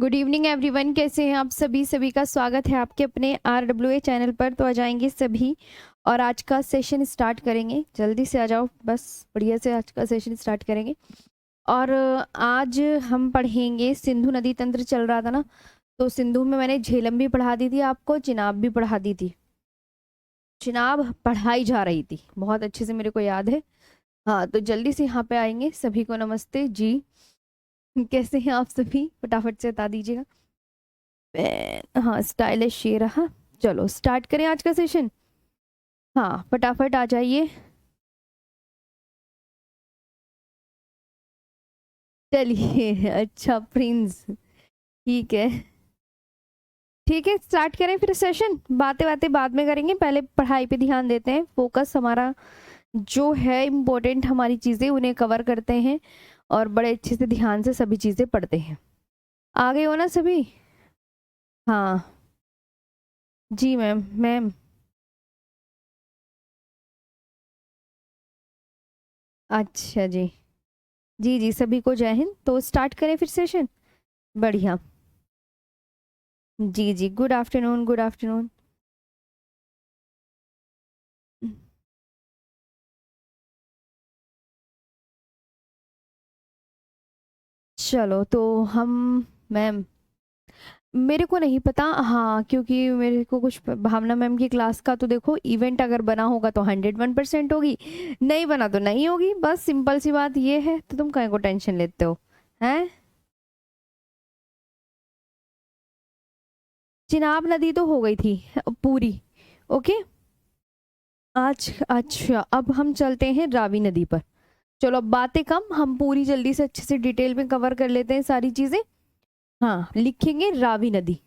Good evening everyone, कैसे हैं आप सभी। सभी का स्वागत है आपके अपने RWA चैनल पर। तो आ जाएंगे सभी और आज का सेशन स्टार्ट करेंगे। जल्दी से आ जाओ, बस बढ़िया से आज का सेशन स्टार्ट करेंगे। और आज हम पढ़ेंगे सिंधु नदी तंत्र चल रहा था ना, तो सिंधु में मैंने झेलम भी पढ़ा दी थी, आपको चिनाब भी पढ़ा दी थी। चिनाब पढ़ाई जा रही थी बहुत अच्छे से, मेरे को याद है। हाँ, तो जल्दी से यहाँ पे आएंगे। सभी को नमस्ते जी। कैसे हैं आप सभी, फटाफट से बता दीजिएगा। हाँ, स्टाइलिश ये रहा। चलो स्टार्ट करें आज का सेशन। हाँ, फटाफट आ जाइए। चलिए अच्छा प्रिंस, ठीक है। ठीक है, स्टार्ट करें फिर सेशन। बातें बातें बाद में करेंगे, पहले पढ़ाई पे ध्यान देते हैं। फोकस हमारा जो है इम्पोर्टेंट, हमारी चीज़ें उन्हें कवर करते हैं और बड़े अच्छे से ध्यान से सभी चीज़ें पढ़ते हैं। आ गए हो ना सभी? हाँ जी मैम। मैम अच्छा जी। जी जी, सभी को जय हिंद। तो स्टार्ट करें फिर सेशन। बढ़िया। जी जी, गुड आफ्टरनून, गुड आफ्टरनून। चलो तो हम, मैम मेरे को नहीं पता। हाँ, क्योंकि मेरे को कुछ भावना मैम की क्लास का तो देखो, इवेंट अगर बना होगा तो 101% होगी, नहीं बना तो नहीं होगी। बस सिंपल सी बात ये है, तो तुम काहे को टेंशन लेते हो हैं। चिनाब नदी तो हो गई थी पूरी। ओके। आज अच्छा, अब हम चलते हैं रावी नदी पर। चलो अब बातें कम, हम पूरी जल्दी से अच्छे से डिटेल में कवर कर लेते हैं सारी चीजें। हाँ, लिखेंगे रावी नदी।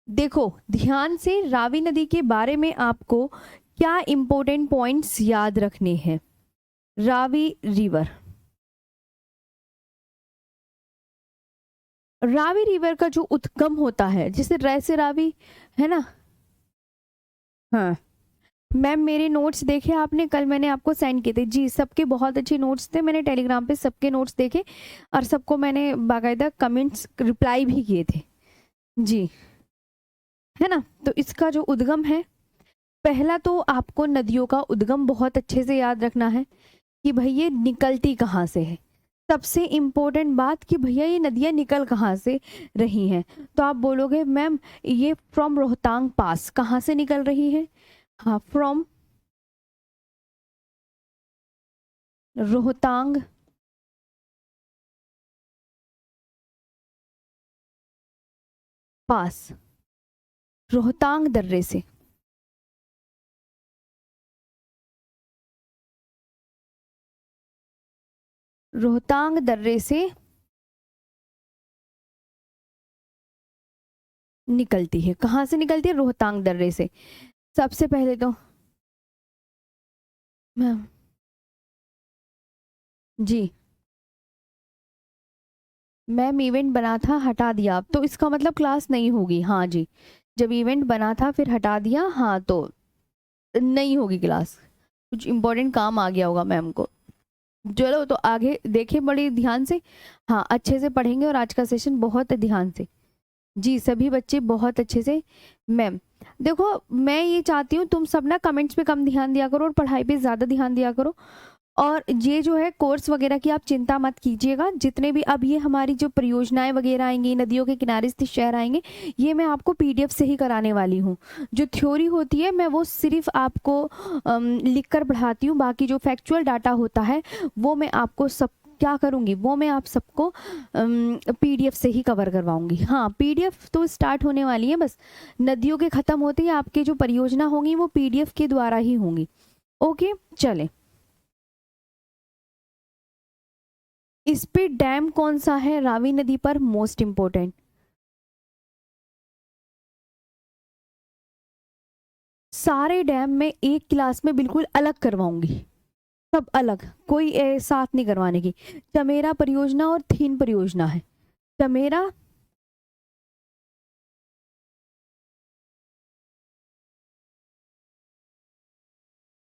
देखो ध्यान से, रावी नदी के बारे में आपको क्या इंपॉर्टेंट पॉइंट्स याद रखने हैं। रावी रिवर, रावी रिवर का जो उद्गम होता है, जैसे रै से रावी, है ना। हाँ मैम, मेरे नोट्स देखे आपने, कल मैंने आपको सेंड किए थे जी। सबके बहुत अच्छे नोट्स थे, मैंने टेलीग्राम पे सबके नोट्स देखे और सबको मैंने बाकायदा कमेंट्स रिप्लाई भी किए थे जी, है ना। तो इसका जो उद्गम है, पहला तो आपको नदियों का उद्गम बहुत अच्छे से याद रखना है कि भाई ये निकलती कहाँ से है। सबसे इम्पोर्टेंट बात कि भैया ये नदियाँ निकल कहाँ से रही हैं। तो आप बोलोगे मैम ये फ्रॉम रोहतांग पास, कहाँ से निकल रही है। हाँ, फ्रॉम रोहतांग पास, रोहतांग दर्रे से। रोहतांग दर्रे से निकलती है। कहाँ से निकलती है? रोहतांग दर्रे से। सबसे पहले तो मैम जी, मैम इवेंट बना था हटा दिया, तो इसका मतलब क्लास नहीं होगी। हाँ जी, जब इवेंट बना था फिर हटा दिया, हाँ तो नहीं होगी क्लास। कुछ इम्पोर्टेंट काम आ गया होगा मैम को। चलो तो आगे देखें बड़ी ध्यान से। हाँ, अच्छे से पढ़ेंगे और आज का सेशन बहुत ध्यान से। जी सभी बच्चे बहुत अच्छे से। मैम देखो, मैं ये चाहती हूँ तुम सब ना कमेंट्स पे कम ध्यान दिया करो और पढ़ाई पे ज़्यादा ध्यान दिया करो। और ये जो है कोर्स वगैरह की आप चिंता मत कीजिएगा। जितने भी अब ये हमारी जो परियोजनाएं वगैरह आएंगी, नदियों के किनारे स्थित शहर आएंगे, ये मैं आपको पीडीएफ से ही कराने वाली हूँ। जो थ्योरी होती है मैं वो सिर्फ आपको लिख कर पढ़ाती हूँ। बाकी जो फैक्चुअल डाटा होता है वो मैं आपको सब क्या करूँगी, वो मैं आप सबको पीडीएफ से ही कवर करवाऊंगी। हाँ, पीडीएफ तो स्टार्ट होने वाली है, बस नदियों के ख़त्म होते ही आपके जो परियोजना होंगी वो पीडीएफ के द्वारा ही होंगी। ओके चले। इस पे डैम कौन सा है रावी नदी पर, मोस्ट इम्पोर्टेंट। सारे डैम में एक क्लास में बिल्कुल अलग करवाऊंगी, सब अलग, कोई साथ नहीं करवाने की। चमेरा परियोजना और थीन परियोजना है। चमेरा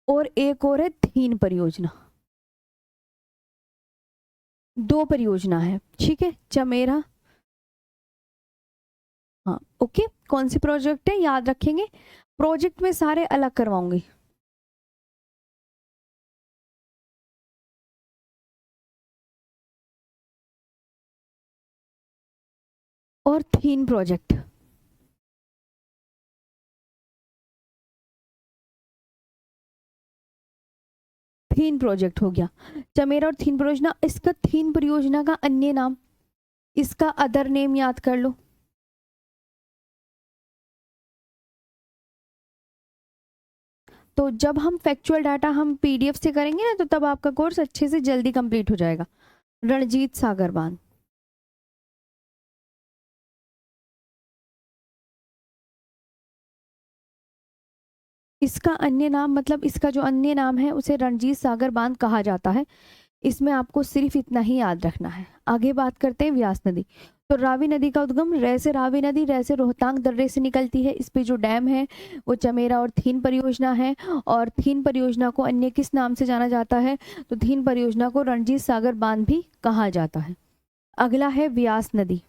और एक और है थीन परियोजना। दो परियोजना है, ठीक है। चमेरा हाँ ओके, कौन सी प्रोजेक्ट है याद रखेंगे, प्रोजेक्ट में सारे अलग करवाऊंगी। और थीन प्रोजेक्ट, थीन प्रोजेक्ट हो गया। चमेरा और थीन परियोजना, इसका थीन परियोजना का अन्य नाम, इसका अदर नेम याद कर लो। तो जब हम फैक्चुअल डाटा हम पीडीएफ से करेंगे ना, तो तब आपका कोर्स अच्छे से जल्दी कंप्लीट हो जाएगा। रणजीत सागर बांध, इसका अन्य नाम मतलब इसका जो अन्य नाम है उसे रणजीत सागर बांध कहा जाता है। इसमें आपको सिर्फ इतना ही याद रखना है। आगे बात करते हैं व्यास नदी। तो रावी नदी का उद्गम रे से रावी नदी, रे से रोहतांग दर्रे से निकलती है। इस पे जो डैम है वो चमेरा और थीन परियोजना है। और थीन परियोजना को अन्य किस नाम से जाना जाता है, तो थीन परियोजना को रणजीत सागर बांध भी कहा जाता है। अगला है व्यास नदी।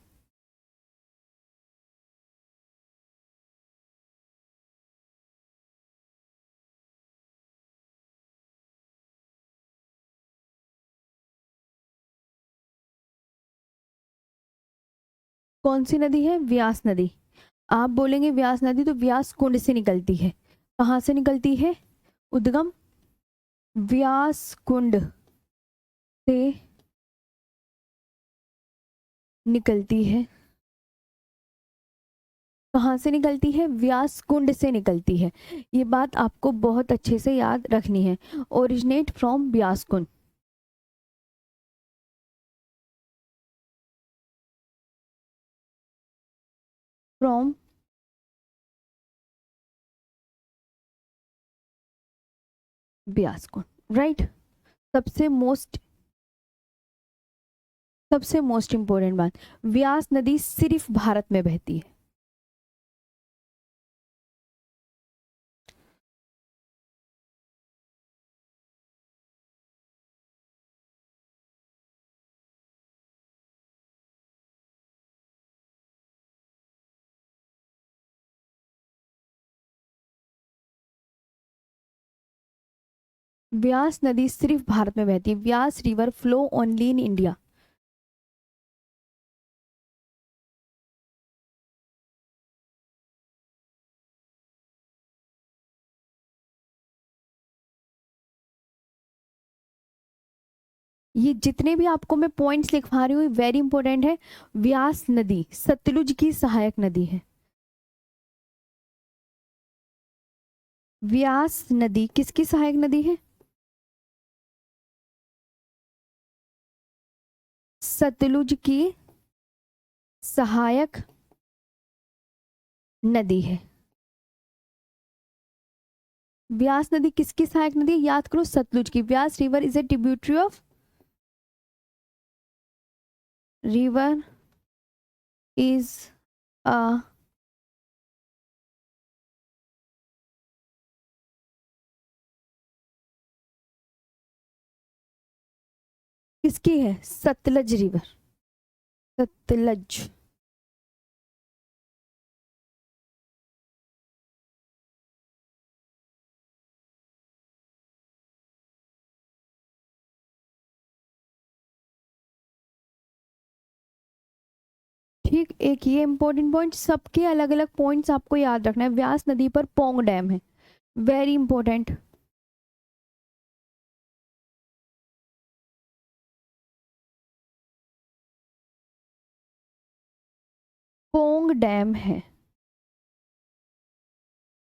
कौन सी नदी है, व्यास नदी। आप बोलेंगे व्यास नदी तो व्यास कुंड से निकलती है। कहाँ से निकलती है, उद्गम व्यास कुंड से निकलती है। कहाँ से निकलती है, व्यास कुंड से निकलती है। ये बात आपको बहुत अच्छे से याद रखनी है। Originate from Vyas Kund, from Vyas Kund, right. सबसे मोस्ट सबसे मोस्ट इंपॉर्टेंट बात, व्यास नदी सिर्फ भारत में बहती है। व्यास नदी सिर्फ भारत में बहती है। Beas river flow only in India. ये जितने भी आपको मैं पॉइंट्स लिखवा रही हूँ वेरी इंपॉर्टेंट है। व्यास नदी सतलुज की सहायक नदी है। व्यास नदी किसकी सहायक नदी है, सतलुज की सहायक नदी है। व्यास नदी किसकी सहायक नदी है, याद करो सतलुज की। Beas river is a tributary of, river is a किसकी है, सतलज रिवर, सतलज। ठीक, एक ये इंपॉर्टेंट पॉइंट, सबके अलग अलग पॉइंट्स आपको याद रखना है। व्यास नदी पर पोंग डैम है, वेरी इंपॉर्टेंट। पोंग डैम है।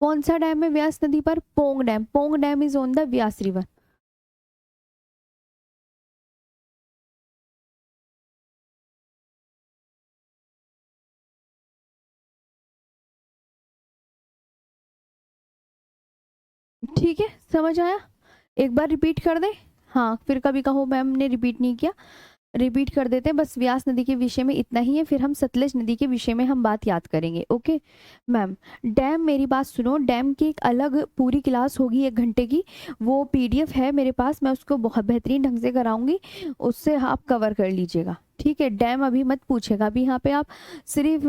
कौन सा डैम है व्यास नदी पर, Pong dam. Pong dam is on the Vyas river. ठीक है, समझ आया। एक बार रिपीट कर दे, हाँ फिर कभी कहो मैम ने रिपीट नहीं किया। रिपीट कर देते हैं, बस व्यास नदी के विषय में इतना ही है, फिर हम सतलज नदी के विषय में हम बात याद करेंगे। ओके मैम, डैम, मेरी बात सुनो, डैम की एक अलग पूरी क्लास होगी 1 घंटे की, वो पीडीएफ है मेरे पास, मैं उसको बहुत बेहतरीन ढंग से कराऊंगी, उससे आप कवर कर लीजिएगा। ठीक है, डैम अभी मत पूछेगा, अभी यहाँ पे आप सिर्फ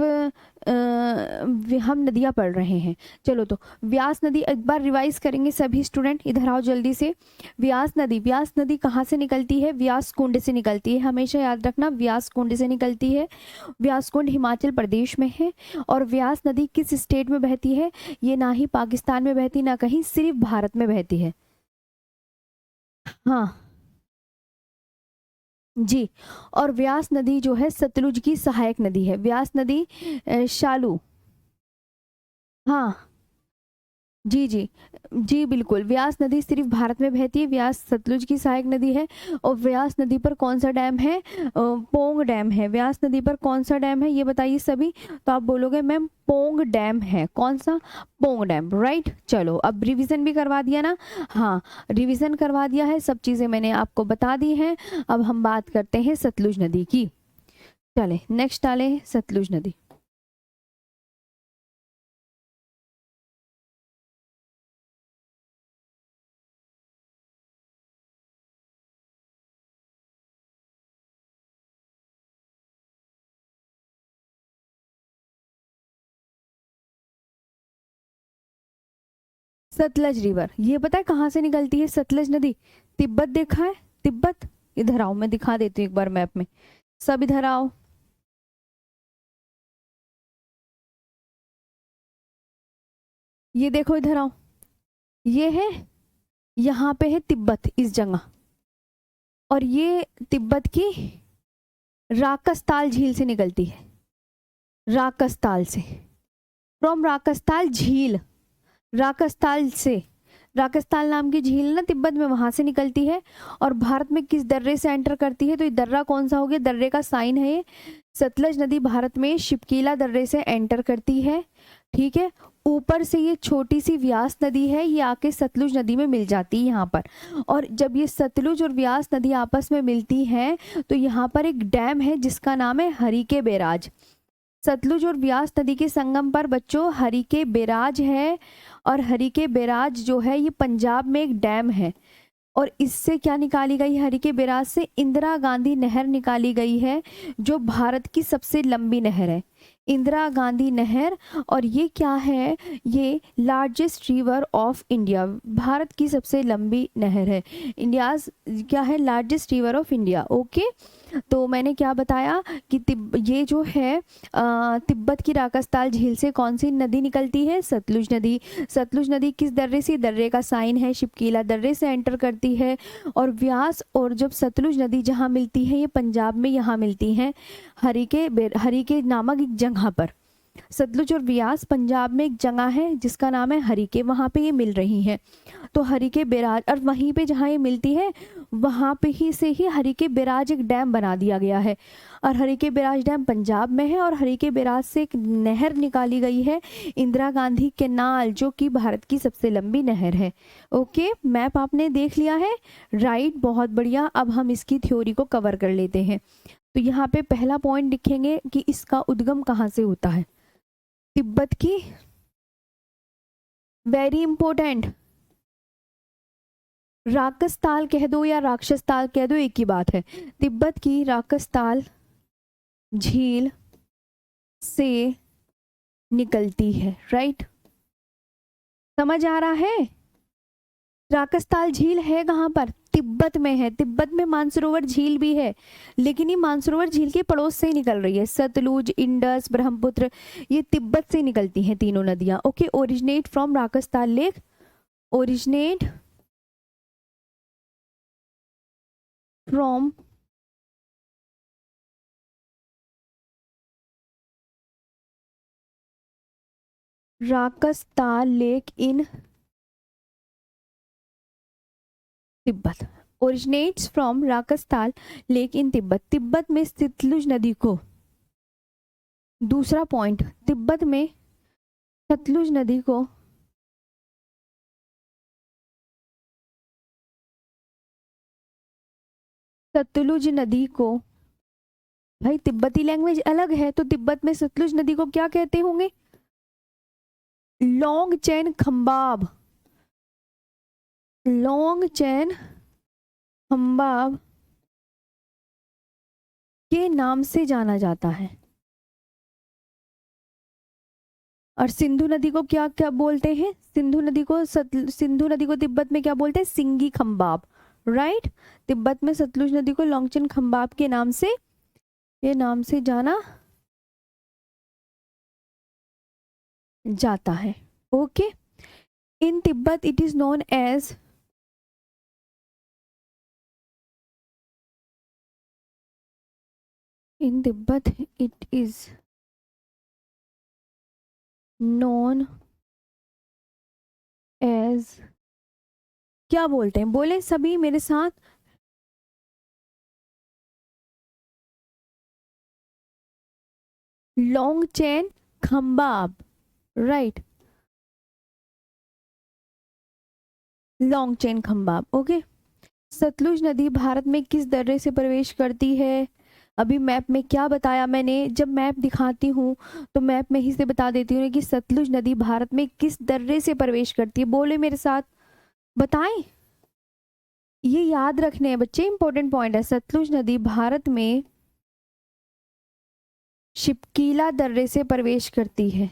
हम नदियाँ पढ़ रहे हैं। चलो तो व्यास नदी एक बार रिवाइज करेंगे सभी स्टूडेंट, इधर आओ जल्दी से। व्यास नदी कहाँ से निकलती है? व्यास कुंड से निकलती है, हमेशा याद रखना, व्यास कुंड से निकलती है। व्यास कुंड हिमाचल प्रदेश में है। और व्यास नदी किस स्टेट में बहती है? ये ना ही पाकिस्तान में बहती ना कहीं, सिर्फ भारत में बहती है। हाँ जी। और व्यास नदी जो है सतलुज की सहायक नदी है। व्यास नदी शालू, हाँ जी जी जी बिल्कुल, व्यास नदी सिर्फ भारत में बहती है, व्यास सतलुज की सहायक नदी है। और व्यास नदी पर कौन सा डैम है? पोंग डैम है। व्यास नदी पर कौन सा डैम है ये बताइए सभी। तो आप बोलोगे मैम पोंग डैम है। कौन सा? Pong dam, right. चलो अब रिवीजन भी करवा दिया ना? हाँ, रिवीजन करवा दिया है, सब चीज़ें मैंने आपको बता दी हैं। अब हम बात करते हैं सतलुज नदी की। चले नेक्स्ट डालें सतलुज नदी। सतलज रिवर, ये पता है कहाँ से निकलती है सतलज नदी? तिब्बत देखा है? तिब्बत, इधर आओ मैं दिखा देती हूँ एक बार मैप में। सब इधर आओ। ये देखो इधर आओ, ये है, यहाँ पे है तिब्बत इस जगह। और ये तिब्बत की राकसताल झील से निकलती है। राकसताल से, फ्रॉम राकसताल झील, राकसताल से, राकसताल नाम की झील ना तिब्बत में, वहां से निकलती है। और भारत में किस दर्रे से एंटर करती है? तो ये दर्रा कौन सा हो गया? दर्रे का साइन है ये। सतलज नदी भारत में शिपकीला दर्रे से एंटर करती है, ठीक है। ऊपर से ये छोटी सी व्यास नदी है, ये आके सतलुज नदी में मिल जाती है यहाँ पर। और जब ये सतलुज और व्यास नदी आपस में मिलती हैं तो यहाँ पर एक डैम है जिसका नाम है हरिके बैराज। सतलुज और व्यास नदी के संगम पर बच्चों हरिके बैराज है। और हरिके बैराज जो है ये पंजाब में एक डैम है। और इससे क्या निकाली गई? हरिके बैराज से इंदिरा गांधी नहर निकाली गई है, जो भारत की सबसे लंबी नहर है, इंदिरा गांधी नहर। और ये क्या है? ये largest river of India, Bharat की सबसे लंबी नहर है। इंडियाज क्या है? Largest river of India. Okay, तो मैंने क्या बताया कि ये जो है तिब्बत की राकसताल झील से कौन सी नदी निकलती है? सतलुज नदी। सतलुज नदी किस दर्रे से? दर्रे का साइन है शिपकीला दर्रे से एंटर करती है। और व्यास और जब सतलुज नदी जहाँ मिलती है ये पंजाब में, यहाँ मिलती हैं हरिके नामक एक जगह पर। सतलुज और व्यास पंजाब में एक जगह है जिसका नाम है हरिके, वहाँ पे ये मिल रही हैं। तो हरिके बैराज, और वहीं पे जहाँ ये मिलती है वहाँ पे ही से ही हरिके बैराज एक डैम बना दिया गया है। और हरिके बैराज डैम पंजाब में है। और हरिके बैराज से एक नहर निकाली गई है, इंदिरा गांधी कैनाल, जो कि भारत की सबसे लंबी नहर है। ओके, मैप आपने देख लिया है, राइट, बहुत बढ़िया। अब हम इसकी थ्योरी को कवर कर लेते हैं। तो यहाँ पे पहला पॉइंट लिखेंगे कि इसका उद्गम कहाँ से होता है? तिब्बत की, वेरी इंपॉर्टेंट, राकसताल कह दो या राक्षसताल कह दो, एक ही बात है। तिब्बत की राकसताल झील से निकलती है, राइट। समझ आ रहा है? राकसताल झील है कहाँ पर? तिब्बत में है। तिब्बत में मानसरोवर झील भी है, लेकिन ये मानसरोवर झील के पड़ोस से ही निकल रही है। सतलुज, इंडस, ब्रह्मपुत्र, ये तिब्बत से निकलती हैं तीनों नदियां। Okay, originate from Rakastal lake, originate from Rakastal lake in Tibet, originates from Rakastal lake in Tibet. Tibet में सतलुज नदी को, दूसरा पॉइंट, तिब्बत में सतलुज नदी को सतलुज नदी को, भाई तिब्बती लैंग्वेज अलग है, तो तिब्बत में सतलुज नदी को क्या कहते होंगे? लॉन्ग चैन खंबाब, लॉन्ग चैन खंबाब के नाम से जाना जाता है। और सिंधु नदी को क्या क्या बोलते हैं? सिंधु नदी को तिब्बत में क्या बोलते हैं? सिंगी खंबाब, राइट। तिब्बत में सतलुज नदी को लोंगचन खंबाब के नाम से जाना जाता है। Okay. In Tibet it is known as in Tibet it is known as, क्या बोलते हैं? बोले सभी मेरे साथ। Langchen Khambab, right. Langchen Khambab, okay. Sutlej नदी भारत में किस दर्रे से प्रवेश करती है? अभी मैप में क्या बताया मैंने? जब मैप दिखाती हूँ तो मैप में ही से बता देती हूँ कि सतलुज नदी भारत में किस दर्रे से प्रवेश करती है। बोले मेरे साथ, बताएं। ये याद रखने हैं बच्चे, इंपॉर्टेंट पॉइंट है। सतलुज नदी भारत में शिपकीला दर्रे से प्रवेश करती है।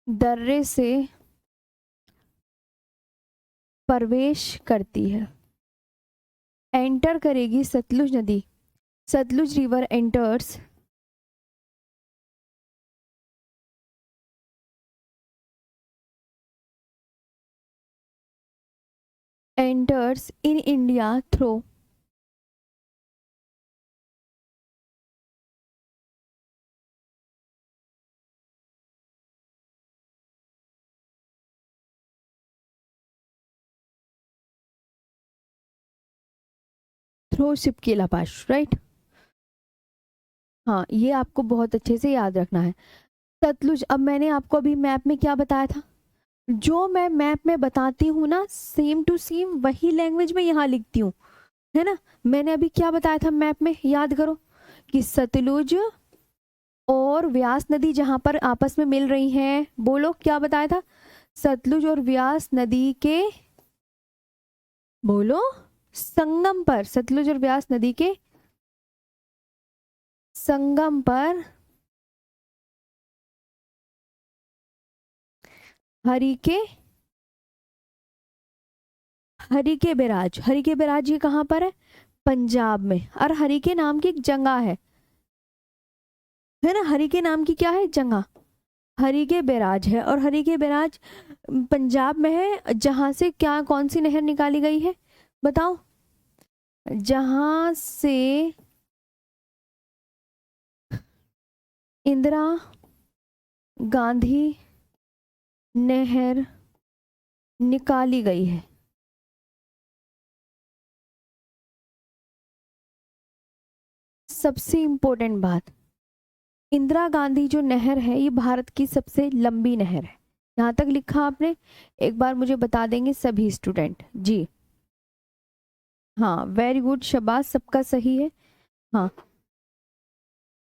दर्रे से प्रवेश करती है, एंटर करेगी सतलुज नदी। Sutlej river enters in India through Shipki La pass, right. हाँ, ये आपको बहुत अच्छे से याद रखना है। सतलुज, अब मैंने आपको अभी मैप में क्या बताया था? जो मैं मैप में बताती हूँ ना, सेम टू सेम वही लैंग्वेज में यहाँ लिखती हूँ, है ना। मैंने अभी क्या बताया था मैप में, याद करो, कि सतलुज और व्यास नदी जहां पर आपस में मिल रही हैं, बोलो क्या बताया था? सतलुज और व्यास नदी के, बोलो, संगम पर, सतलुज और व्यास नदी के संगम पर हरिके हरिके बैराज, हरिके बैराज ये कहाँ पर है? पंजाब में। और हरिके नाम की एक जगह है ना, हरिके नाम की क्या है जगह? हरिके बैराज है। और हरिके बैराज पंजाब में है, जहां से क्या, कौन सी नहर निकाली गई है बताओ? जहां से इंदिरा गांधी नहर निकाली गई है। सबसे इंपॉर्टेंट बात, इंदिरा गांधी जो नहर है ये भारत की सबसे लंबी नहर है। यहाँ तक लिखा आपने? एक बार मुझे बता देंगे सभी स्टूडेंट जी। हाँ, वेरी गुड, शाबाश, सबका सही है। हाँ,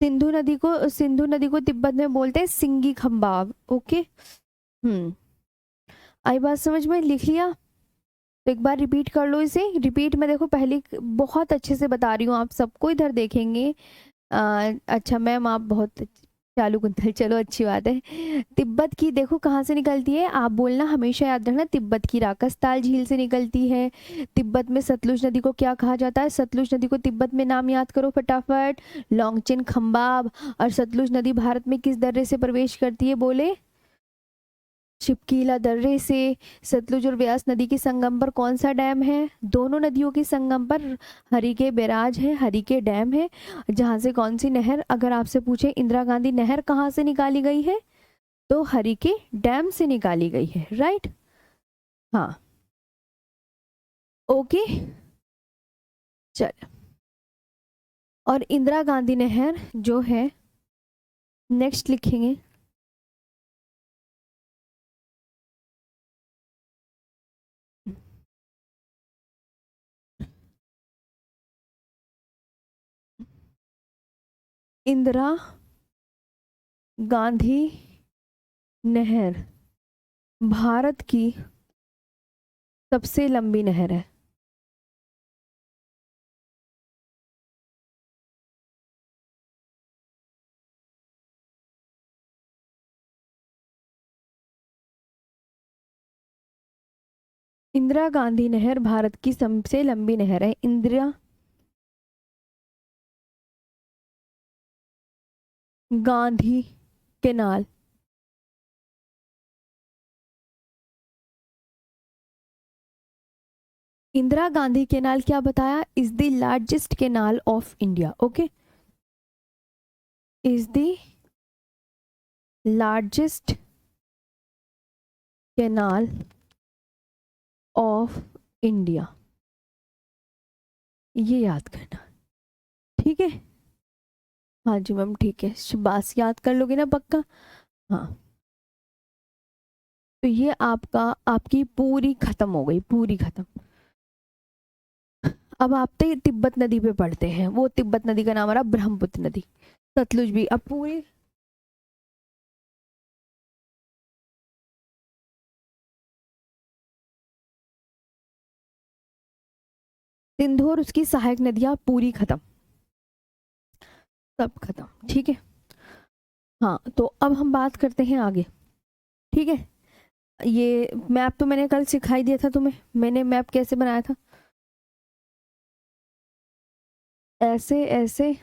सिंधु नदी को तिब्बत में बोलते हैं सिंगी खंबाब, ओके। आई बात समझ में? लिख लिया? तो एक बार रिपीट कर लो इसे। रिपीट में देखो, पहले बहुत अच्छे से बता रही हूँ, आप सबको इधर देखेंगे। अच्छा मैम, आप बहुत चालू कुंतल, चलो अच्छी बात है। तिब्बत की देखो कहाँ से निकलती है, आप बोलना, हमेशा याद रखना, तिब्बत की राकसताल झील से निकलती है। तिब्बत में सतलुज नदी को क्या कहा जाता है? सतलुज नदी को तिब्बत में नाम याद करो फटाफट, लोंगचिन खंबाब। और सतलुज नदी भारत में किस दर्रे से प्रवेश करती है? बोले, शिपकीला दर्रे से। सतलुज और व्यास नदी के संगम पर कौन सा डैम है? दोनों नदियों के संगम पर हरिके बैराज है, हरिके डैम है। जहां से कौन सी नहर, अगर आपसे पूछे इंदिरा गांधी नहर कहाँ से निकाली गई है, तो हरिके डैम से निकाली गई है, राइट। हाँ, ओके, चल। और इंदिरा गांधी नहर जो है, नेक्स्ट लिखेंगे, इंदिरा गांधी नहर भारत की सबसे लंबी नहर है। इंदिरा गांधी नहर भारत की सबसे लंबी नहर है। इंदिरा गांधी केनाल। इंदिरा गांधी केनाल क्या बताया? Is the largest canal of India. Okay, is the largest canal of India, ये याद करना। ठीक है, हाँ जी मैम ठीक है, शाबाश, याद कर लोगे ना पक्का। हाँ, तो ये आपका आपकी पूरी खत्म हो गई, पूरी खत्म। अब आप तो तिब्बत नदी पे पढ़ते हैं, वो तिब्बत नदी का नाम आ रहा ब्रह्मपुत्र नदी। सतलुज भी अब पूरी। सिंधु और उसकी सहायक नदियां पूरी खत्म, सब खत्म। ठीक है, हाँ तो अब हम बात करते हैं आगे। ठीक है, ये मैप तो मैंने कल सिखाई दिया था तुम्हें, मैंने मैप कैसे बनाया था, ऐसे ऐसे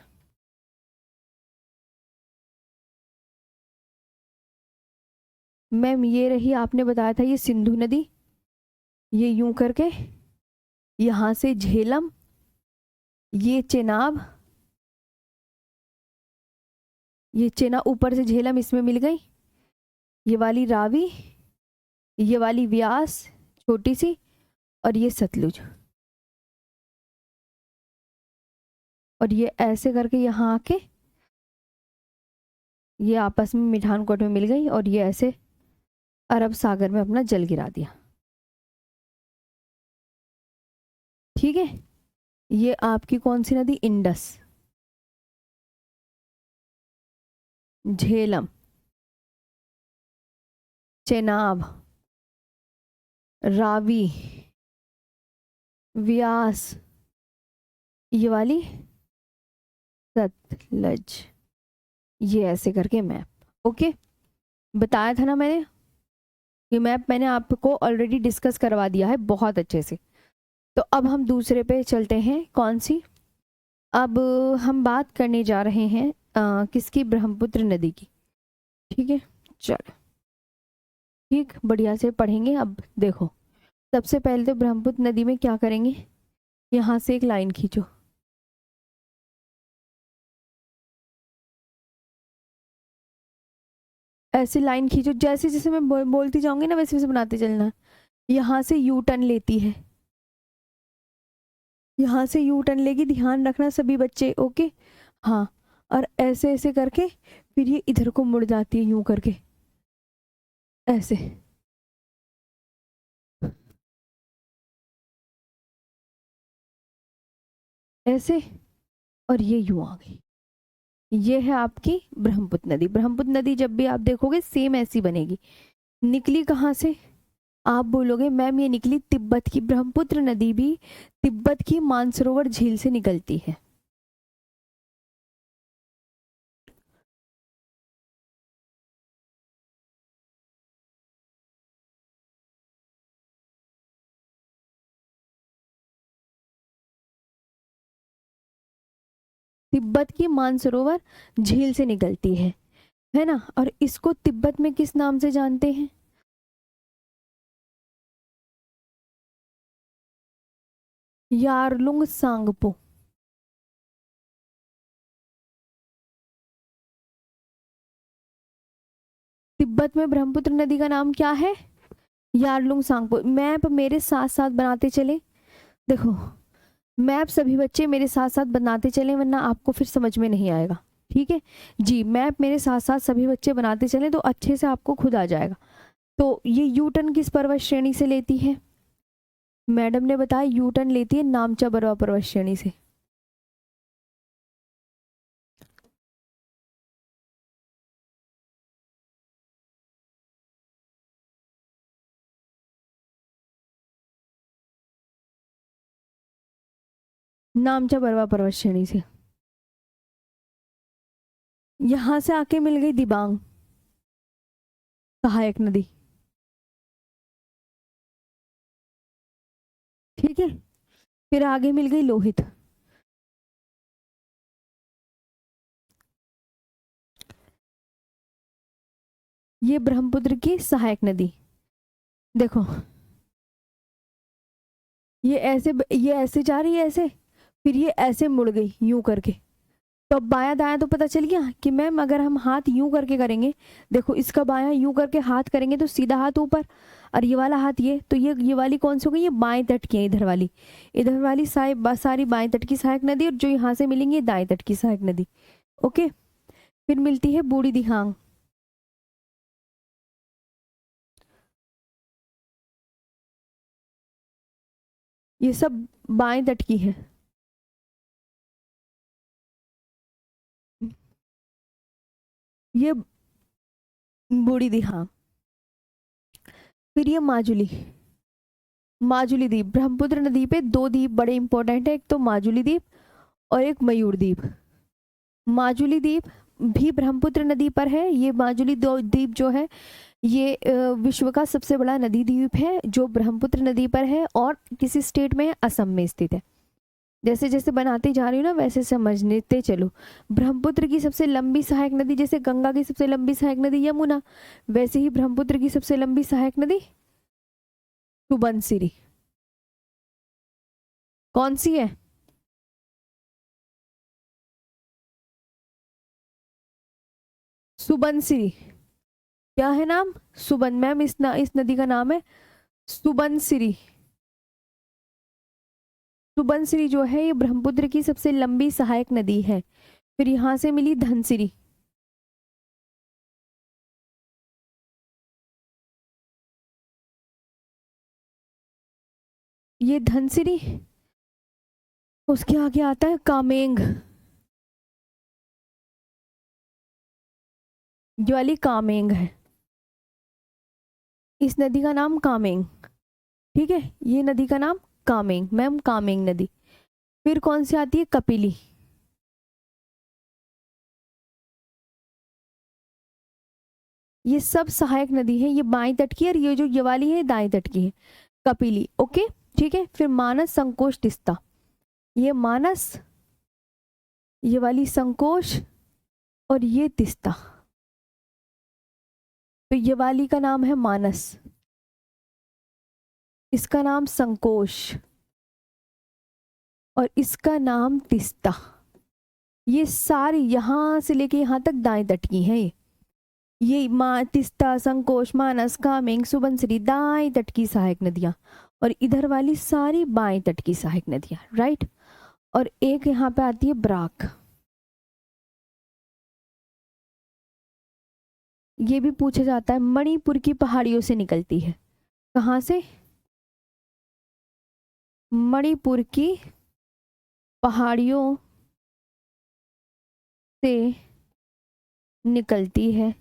मैम, ये रही, आपने बताया था ये सिंधु नदी, ये यूं करके यहां से झेलम, ये चेनाब, ये चेना ऊपर से झेलम इसमें मिल गई, ये वाली रावी, ये वाली व्यास छोटी सी, और ये सतलुज, और ये ऐसे करके यहाँ आके ये आपस में मिठानकोट में मिल गई, और ये ऐसे अरब सागर में अपना जल गिरा दिया। ठीक है, ये आपकी कौन सी नदी? इंडस, झेलम, चेनाब, रावी, व्यास, ये वाली सतलज, ये ऐसे करके मैप। ओके, बताया था ना मैंने, ये मैप मैंने आपको ऑलरेडी डिस्कस करवा दिया है बहुत अच्छे से। तो अब हम दूसरे पे चलते हैं, कौन सी? अब हम बात करने जा रहे हैं किसकी? ब्रह्मपुत्र नदी की। ठीक है, चलो ठीक, बढ़िया से पढ़ेंगे। अब देखो, सबसे पहले तो ब्रह्मपुत्र नदी में क्या करेंगे, यहाँ से एक लाइन खींचो, ऐसे लाइन खींचो, जैसे जैसे मैं बोलती जाऊंगी ना वैसे वैसे बनाते चलना। यहाँ से यू टर्न लेती है, यहाँ से यू टर्न लेगी, ध्यान रखना सभी बच्चे। ओके, हाँ, और ऐसे ऐसे करके फिर ये इधर को मुड़ जाती है यूं करके, ऐसे ऐसे, और ये यूं आ गई। ये है आपकी ब्रह्मपुत्र नदी। ब्रह्मपुत्र नदी जब भी आप देखोगे सेम ऐसी बनेगी। निकली कहाँ से? आप बोलोगे मैम ये निकली तिब्बत की। ब्रह्मपुत्र नदी भी तिब्बत की मानसरोवर झील से निकलती है। तिब्बत की मानसरोवर झील से निकलती है ना? और इसको तिब्बत में किस नाम से जानते हैं? यारलुंग सांगपो। तिब्बत में ब्रह्मपुत्र नदी का नाम क्या है? यारलुंग सांगपो। मैप मेरे साथ साथ बनाते चले, देखो मैप सभी बच्चे मेरे साथ साथ बनाते चले, वरना आपको फिर समझ में नहीं आएगा। ठीक है जी, मैप मेरे साथ साथ सभी बच्चे बनाते चले तो अच्छे से आपको खुद आ जाएगा। तो ये यू टर्न किस पर्वत श्रेणी से लेती है? मैडम ने बताया यू टर्न लेती है नामचा बरवा पर्वत श्रेणी से। नामचा बरवा पर्वत श्रेणी से। यहां से आके मिल गई दिबांग सहायक नदी। ठीक है, फिर आगे मिल गई लोहित। ये ब्रह्मपुत्र की सहायक नदी। देखो ये ऐसे जा रही है ऐसे, फिर ये ऐसे मुड़ गई यूं करके। तो अब बायां दायां तो पता चल गया कि मैम अगर हम हाथ यूं करके करेंगे, देखो इसका बायां यूं करके हाथ करेंगे तो सीधा हाथ ऊपर, और ये वाला हाथ ये, तो ये वाली कौन सी हो गई, ये बाएं तट की है, इधर वाली सारी बाएं तट की सहायक नदी, और जो यहाँ से मिलेंगी ये दाएं तट की सहायक नदी। ओके, फिर मिलती है बूढ़ी दिहांग। ये सब बाएं तट की है। ये बूढ़ी दिहांग। फिर ये माजुली, माजुली द्वीप। ब्रह्मपुत्र नदी पे दो द्वीप बड़े इंपॉर्टेंट है, एक तो माजुली द्वीप और एक मयूर द्वीप। माजुली द्वीप भी ब्रह्मपुत्र नदी पर है। ये माजुली द्वीप जो है ये विश्व का सबसे बड़ा नदी द्वीप है जो ब्रह्मपुत्र नदी पर है और किसी स्टेट में है, असम में स्थित है। जैसे जैसे बनाते जा रही हूँ ना वैसे समझते चलो। ब्रह्मपुत्र की सबसे लंबी सहायक नदी, जैसे गंगा की सबसे लंबी सहायक नदी यमुना, वैसे ही ब्रह्मपुत्र की सबसे लंबी सहायक नदी सुबनसिरी। कौन सी है? सुबनसिरी। क्या है नाम? सुबन। मैम इस नदी का नाम है सुबनसिरी। सुबनसिरी जो है ये ब्रह्मपुत्र की सबसे लंबी सहायक नदी है। फिर यहां से मिली धनसिरी। ये धनसिरी। उसके आगे आता है कामेंग। ये वाली कामेंग है, इस नदी का नाम कामेंग। ठीक है, ये नदी का नाम कामेंग, मैम कामेंग नदी। फिर कौन सी आती है? कपिली। ये सब सहायक नदी है, ये बाएं तट की है और ये जो ये वाली है दाएं तट की है, कपिली। ओके, ठीक है। फिर मानस, संकोश, तिस्ता। ये मानस, ये वाली संकोश और ये तिस्ता। तो ये वाली का नाम है मानस, इसका नाम संकोश और इसका नाम तिस्ता। ये सारी यहां से लेके यहां तक दाएं तट की है। ये तिस्ता, संकोश, मानस, कामेंग, सुबनसिरी दाएं तट की सहायक नदियां, और इधर वाली सारी बाएं तट की सहायक नदियां, राइट। और एक यहाँ पे आती है बराक। ये भी पूछा जाता है, मणिपुर की पहाड़ियों से निकलती है। कहाँ से? मणिपुर की पहाड़ियों से निकलती है।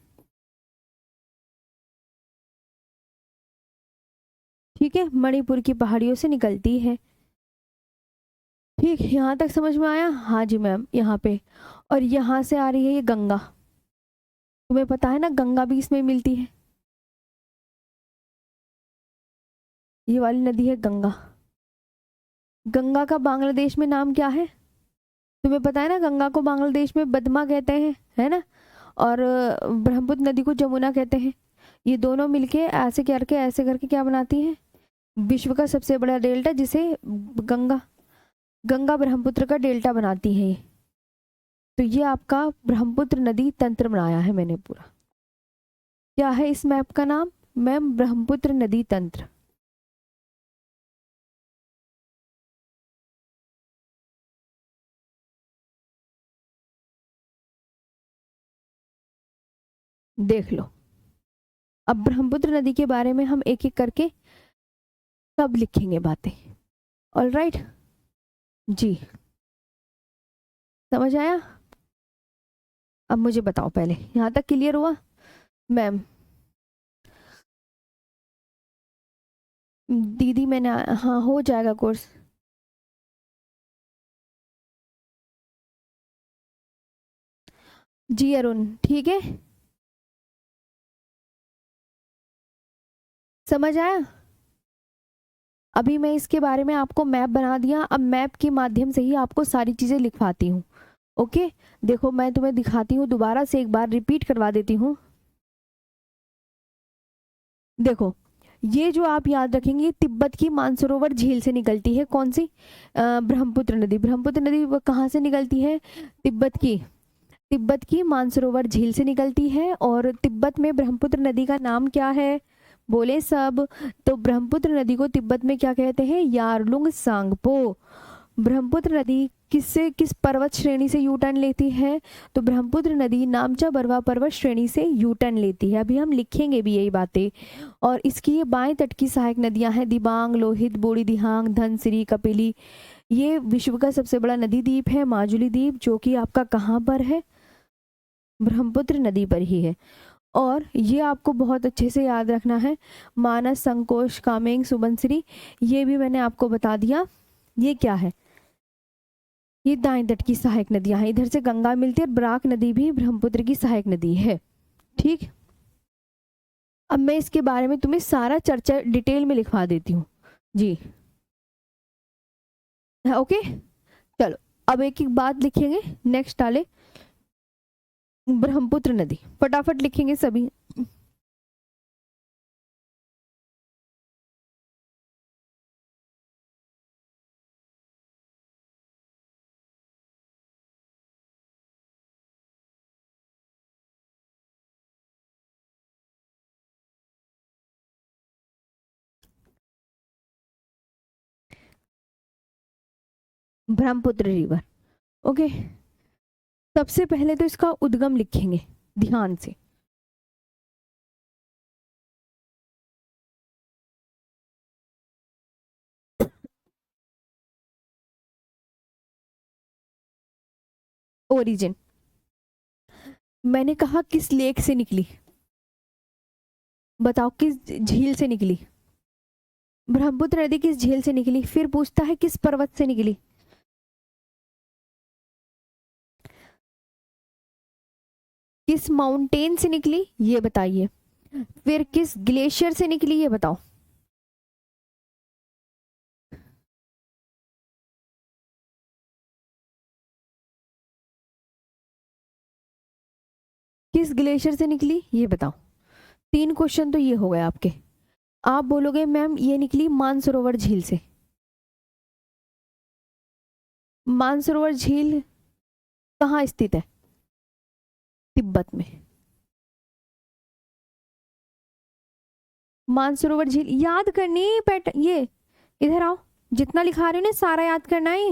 ठीक है, मणिपुर की पहाड़ियों से निकलती है। ठीक, यहाँ तक समझ में आया? हाँ जी मैम, यहाँ पे। और यहाँ से आ रही है ये गंगा। तुम्हें पता है ना गंगा भी इसमें मिलती है। ये वाली नदी है गंगा। गंगा का बांग्लादेश में नाम क्या है? तुम्हें पता है ना गंगा को बांग्लादेश में बदमा कहते हैं, है ना। और ब्रह्मपुत्र नदी को जमुना कहते हैं। ये दोनों मिलके ऐसे करके क्या बनाती हैं? विश्व का सबसे बड़ा डेल्टा, जिसे गंगा गंगा ब्रह्मपुत्र का डेल्टा बनाती है ये। तो ये आपका ब्रह्मपुत्र नदी तंत्र बनाया है मैंने पूरा। क्या है इस मैप का नाम? मैम ब्रह्मपुत्र नदी तंत्र। देख लो, अब ब्रह्मपुत्र नदी के बारे में हम एक एक करके सब लिखेंगे बातें। ऑल राइट जी, समझ आया? अब मुझे बताओ, पहले यहाँ तक क्लियर हुआ? मैम दीदी मैंने, हाँ हो जाएगा कोर्स। जी अरुण, ठीक है, समझ आया? अभी मैं इसके बारे में आपको मैप बना दिया, अब मैप के माध्यम से ही आपको सारी चीज़ें लिखवाती हूँ। ओके, देखो मैं तुम्हें दिखाती हूँ, दोबारा से एक बार रिपीट करवा देती हूँ। देखो, ये जो आप याद रखेंगे, ये तिब्बत की मानसरोवर झील से निकलती है। कौन सी? ब्रह्मपुत्र नदी। ब्रह्मपुत्र नदी वो कहाँ से निकलती है? तिब्बत की मानसरोवर झील से निकलती है। और तिब्बत में ब्रह्मपुत्र नदी का नाम क्या है? बोले सब। तो ब्रह्मपुत्र नदी को तिब्बत में क्या कहते हैं? यारलुंग सांगपो। ब्रह्मपुत्र नदी किस पर्वत श्रेणी से यू टर्न लेती है? तो ब्रह्मपुत्र नदी नामचा बरवा पर्वत श्रेणी से यू टर्न लेती है। अभी हम लिखेंगे भी यही बातें। और इसकी ये बाएं तट की सहायक नदियां हैं दिबांग, लोहित, बूढ़ी दिहांग, धनसिरी, कपिली। ये विश्व का सबसे बड़ा नदी द्वीप है माजुली द्वीप, जो कि आपका कहाँ पर है? ब्रह्मपुत्र नदी पर ही है। और ये आपको बहुत अच्छे से याद रखना है, मानस, संकोश, कामेंग, सुबनसिरी, ये भी मैंने आपको बता दिया। ये क्या है? ये दाएं तट की सहायक नदियां हैं। इधर से गंगा मिलती है और बराक नदी भी ब्रह्मपुत्र की सहायक नदी है। ठीक, अब मैं इसके बारे में तुम्हें सारा चर्चा डिटेल में लिखवा देती हूँ जी। ओके, चलो अब एक एक बात लिखेंगे। नेक्स्ट डाले ब्रह्मपुत्र नदी, फटाफट लिखेंगे सभी। ब्रह्मपुत्र रिवर। ओके, सबसे पहले तो इसका उद्गम लिखेंगे ध्यान से। ओरिजिन, मैंने कहा किस लेक से निकली? बताओ किस झील से निकली? ब्रह्मपुत्र नदी किस झील से निकली? फिर पूछता है किस पर्वत से निकली? किस माउंटेन से निकली ये बताइए। फिर किस ग्लेशियर से निकली ये बताओ। किस ग्लेशियर से निकली ये बताओ। 3 क्वेश्चन तो ये हो गए आपके। आप बोलोगे मैम ये निकली मानसरोवर झील से। मानसरोवर झील कहाँ स्थित है? तिब्बत में। मानसरोवर झील याद करनी पैटर्न, ये इधर आओ, जितना लिखा रही हूँ ना सारा याद करना है।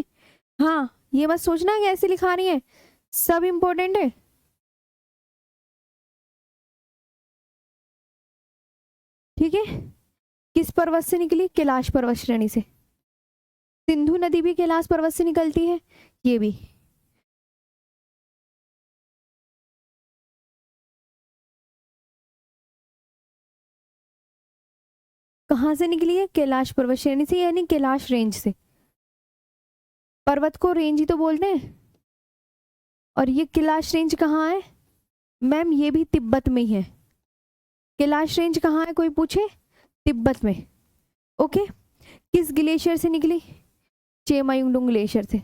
हाँ, ये मत सोचना कि ऐसे लिखा रही है, सब इंपॉर्टेंट है। ठीक है, किस पर्वत से निकली? कैलाश पर्वत श्रेणी से। सिंधु नदी भी कैलाश पर्वत से निकलती है, ये भी। कहाँ से निकली है? कैलाश पर्वत श्रेणी से, यानी कैलाश रेंज से। पर्वत को रेंज ही तो बोलते हैं। और ये कैलाश रेंज कहाँ है? मैम ये भी तिब्बत में ही है। कैलाश रेंज कहाँ है कोई पूछे? तिब्बत में। ओके, किस ग्लेशियर से निकली? चेमायुंगडुंग ग्लेशियर से।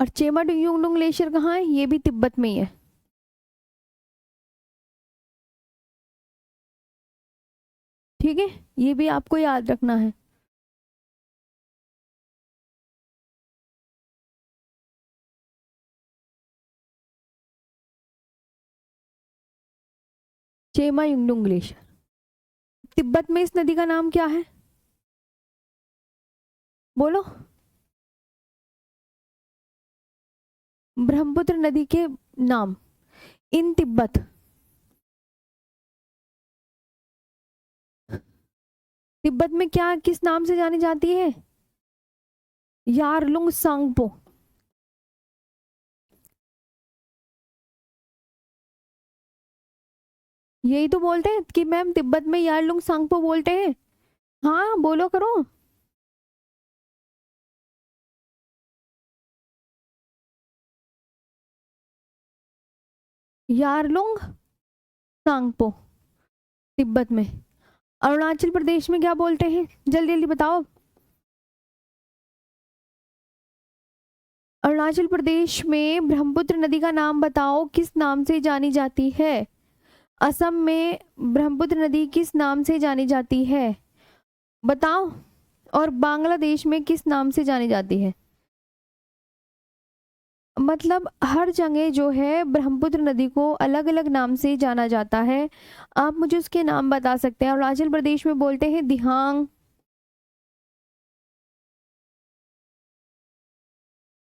और चेमायुंगडुंग ग्लेशियर कहाँ है? ये भी तिब्बत में ही है। ठीक है, ये भी आपको याद रखना है। चेमायुंगडुंग ग्लेशियर। तिब्बत में इस नदी का नाम क्या है? बोलो। ब्रह्मपुत्र नदी के नाम इन तिब्बत। तिब्बत में क्या किस नाम से जानी जाती है? यारलुंग सांगपो। यही तो बोलते हैं कि मैम तिब्बत में यारलुंग सांगपो बोलते हैं। हाँ बोलो करो। यारलुंग सांगपो तिब्बत में। अरुणाचल प्रदेश में क्या बोलते हैं, जल्दी जल्दी बताओ। अरुणाचल प्रदेश में ब्रह्मपुत्र नदी का नाम बताओ, किस नाम से जानी जाती है। असम में ब्रह्मपुत्र नदी किस नाम से जानी जाती है, बताओ। और बांग्लादेश में किस नाम से जानी जाती है। मतलब हर जगह जो है ब्रह्मपुत्र नदी को अलग अलग नाम से जाना जाता है। आप मुझे उसके नाम बता सकते हैं। अरुणाचल प्रदेश में बोलते हैं दिहांग,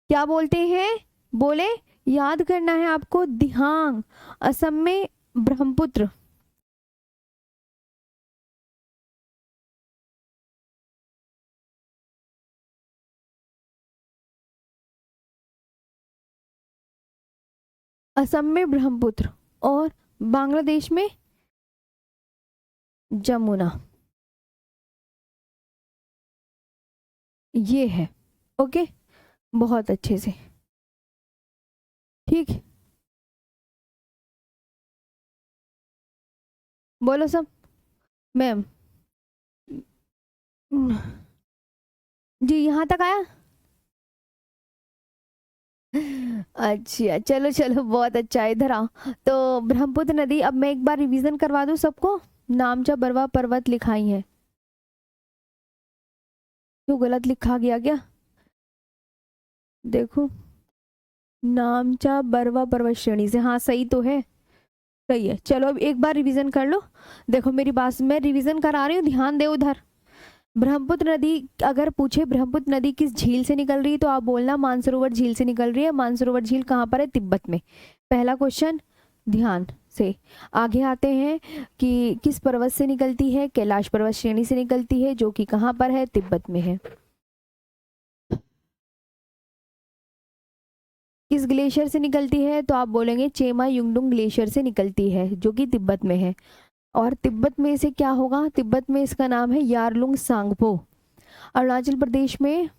क्या बोलते हैं, बोले, याद करना है आपको, दिहांग। असम में ब्रह्मपुत्र। असम में ब्रह्मपुत्र और बांग्लादेश में जमुना, ये है। ओके, बहुत अच्छे से, ठीक। बोलो सब। मैम, जी यहाँ तक आया। अच्छा चलो चलो, बहुत अच्छा है, इधर आओ। तो ब्रह्मपुत्र नदी, अब मैं एक बार रिवीजन करवा दूं सबको। नामचा बरवा पर्वत लिखाई है, क्यों गलत लिखा गया क्या, देखो। नामचा बरवा पर्वत श्रेणी से, हाँ सही तो है, सही है। चलो अब एक बार रिवीजन कर लो। देखो मेरी बात, मैं रिवीजन करा रही हूँ, ध्यान दे उधर। ब्रह्मपुत्र नदी, अगर पूछे ब्रह्मपुत्र नदी किस झील से निकल रही है तो आप बोलना मानसरोवर झील से निकल रही है। मानसरोवर झील कहाँ पर है, तिब्बत में। पहला क्वेश्चन, ध्यान से। आगे आते हैं कि किस पर्वत से निकलती है, कैलाश पर्वत श्रेणी से निकलती है, जो कि कहाँ पर है, तिब्बत में है। किस ग्लेशियर से निकलती है, तो आप बोलेंगे चेमा युंगडुंग ग्लेशियर से निकलती है, जो कि तिब्बत में है। और तिब्बत में से क्या होगा, तिब्बत में इसका नाम है यारलुंग सांगपो। अरुणाचल प्रदेश में,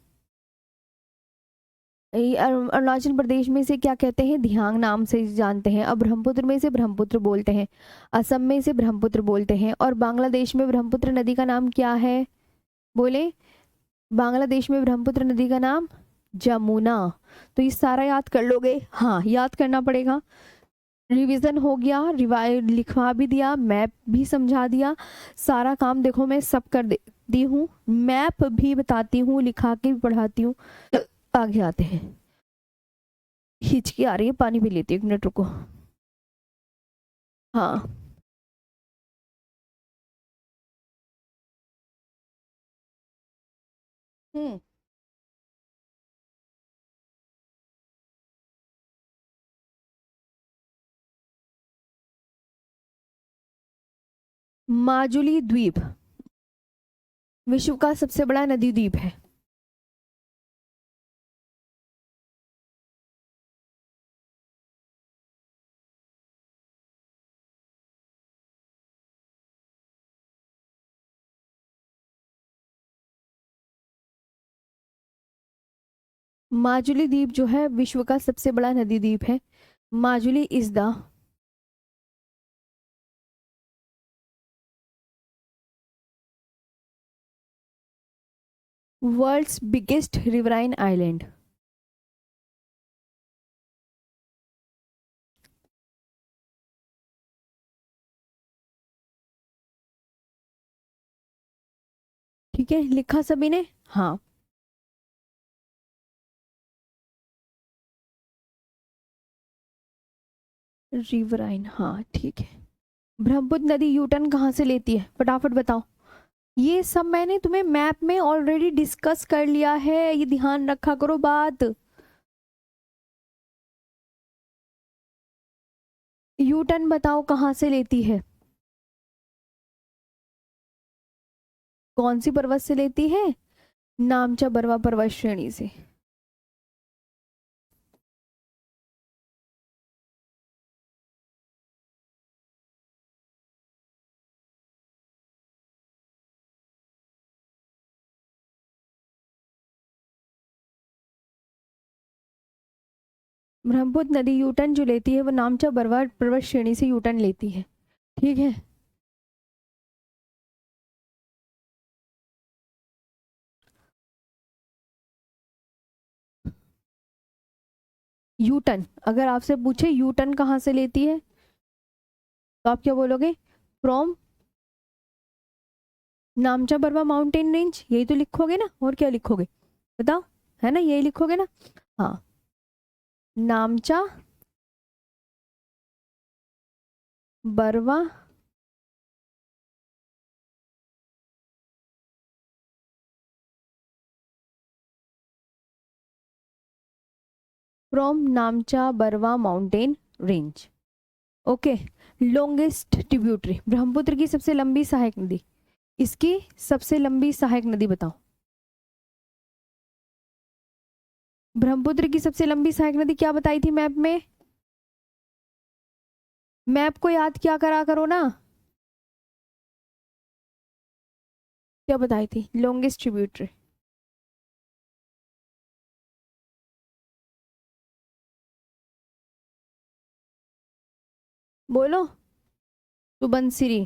अरुणाचल प्रदेश में से क्या कहते हैं, धियांग नाम से जानते हैं। अब ब्रह्मपुत्र में से ब्रह्मपुत्र बोलते हैं, असम में से ब्रह्मपुत्र बोलते हैं, और बांग्लादेश में ब्रह्मपुत्र नदी का नाम क्या है, बोले। बांग्लादेश में ब्रह्मपुत्र नदी का नाम जमुना। तो ये सारा याद कर लोगे, हाँ याद करना पड़ेगा। रिवीजन हो गया, रिवाइज लिखवा भी दिया, मैप भी समझा दिया, सारा काम देखो मैं सब कर दी हूँ, मैप भी बताती हूँ, लिखा के भी पढ़ाती हूँ। आगे आते हैं, हिचकी आ रही है, पानी पी लेती हूँ, 1 मिनट रुको। हाँ, हम्म, माजुली द्वीप विश्व का सबसे बड़ा नदी द्वीप है। माजुली द्वीप जो है विश्व का सबसे बड़ा नदी द्वीप है। Majuli is the world's biggest riverine island. ठीक है, लिखा सभी ने, हाँ। रिवराइन, हाँ ठीक है। ब्रह्मपुत्र नदी यूटर्न कहाँ से लेती है, फटाफट बताओ। ये सब मैंने तुम्हें मैप में ऑलरेडी डिस्कस कर लिया है, ये ध्यान रखा करो बात। यूटर्न बताओ कहाँ से लेती है, कौन सी पर्वत से लेती है, नामचा बरवा पर्वत श्रेणी से। ब्रह्मपुत्र नदी यूटर्न जो लेती है वो नामचा बरवा पर्वत श्रेणी से यूटर्न लेती है, ठीक है। यूटर्न, अगर आपसे पूछे यूटर्न कहाँ से लेती है तो आप क्या बोलोगे? फ्रॉम नामचा बरवा माउंटेन रेंज, यही तो लिखोगे ना, और क्या लिखोगे बताओ, है ना, यही लिखोगे ना। हाँ, नामचा Barwa from नामचा Barwa mountain range. Okay. Longest tributary, Brahmaputra की सबसे लंबी सहायक नदी, इसकी सबसे लंबी सहायक नदी बताओ। ब्रह्मपुत्र की सबसे लंबी सहायक नदी क्या बताई थी मैप में? मैप को याद क्या करा करो ना, क्या बताई थी लॉन्गेस्ट ट्रिब्यूटरी? बोलो। सुबनसिरी।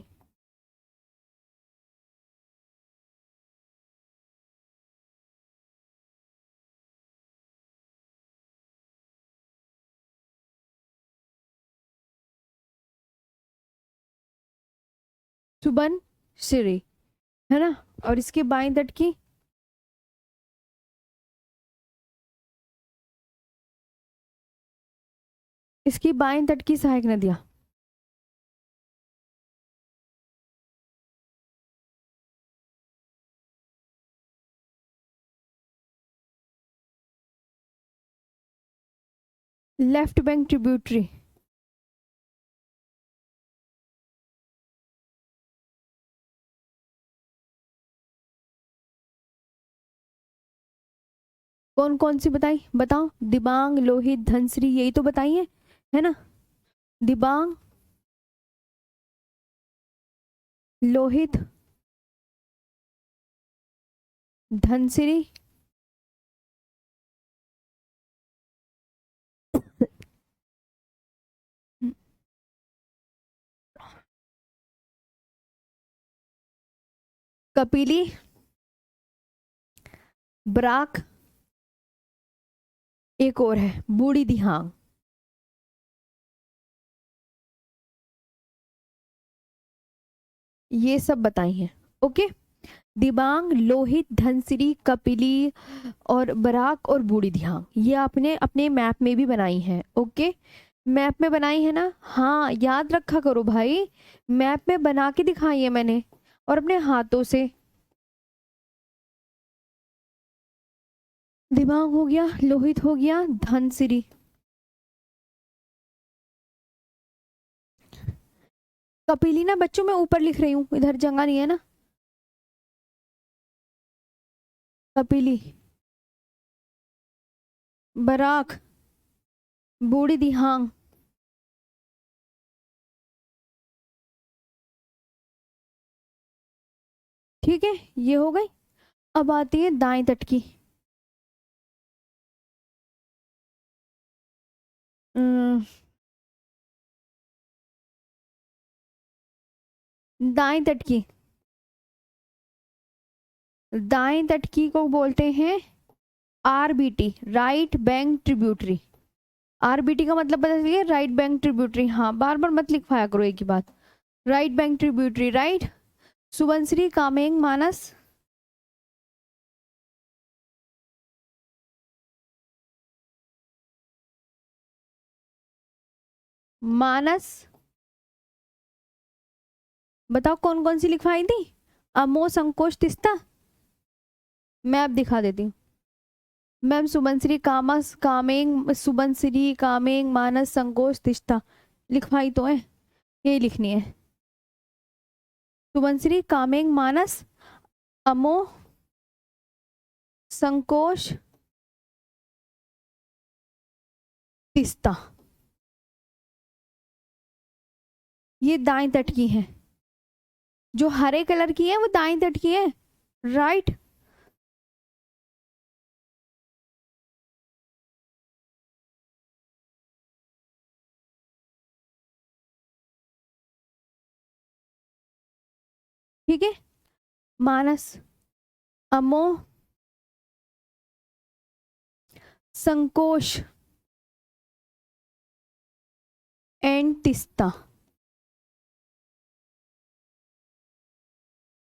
सुबनसिरी, है ना। और इसके बाएं तट की? इसकी बाएं तट की सहायक नदियां? Left bank tributary. कौन कौन सी बताई बताओ? दिबांग, लोहित, धनसिरी, यही तो बताई है ना। दिबांग, लोहित, धनसिरी, कपिली, बराक, एक और है बूढ़ी दिहांग। ये सब बताई हैं। ओके। दिबांग, लोहित, धनसिरी, कपिली और बराक और बूढ़ी दिहांग, ये आपने अपने मैप में भी बनाई है। ओके, मैप में बनाई है ना, हाँ याद रखा करो भाई, मैप में बना के दिखाई है मैंने और अपने हाथों से। दिबांग हो गया, लोहित हो गया, धनसिरी। कपिली ना बच्चों मैं ऊपर लिख रही हूँ, इधर जगह नहीं है ना। कपिली, बराक, बूढ़ी दिहांग। ठीक है, ये हो गई। अब आती है दाएं तट की। दाएं तट की, दाएं तट की को बोलते हैं RBT, right bank tributary. RBT का मतलब पता चलिए, राइट बैंक ट्रिब्यूटरी। हाँ, बार बार मत लिखवाया करो एक ही बात। Right bank tributary, right. Subansiri, Kameng, Manas. Manas, बताओ कौन कौन सी लिखवाई थी? अमो, संकोच, तिस्ता। मैं अब दिखा देती हूँ। मैम सुबनसिरी, कामस, कामेंग, सुबनसिरी, कामेंग, मानस, संकोच, तिस्ता लिखवाई तो है, यही लिखनी है। सुबनसिरी, कामेंग, मानस, अमो, संकोच, तिस्ता, ये दाएं तट की है। जो हरे कलर की है वो दाएं तट की है, राइट। ठीक है, मानस, अमोह, संकोश एंड तीस्ता।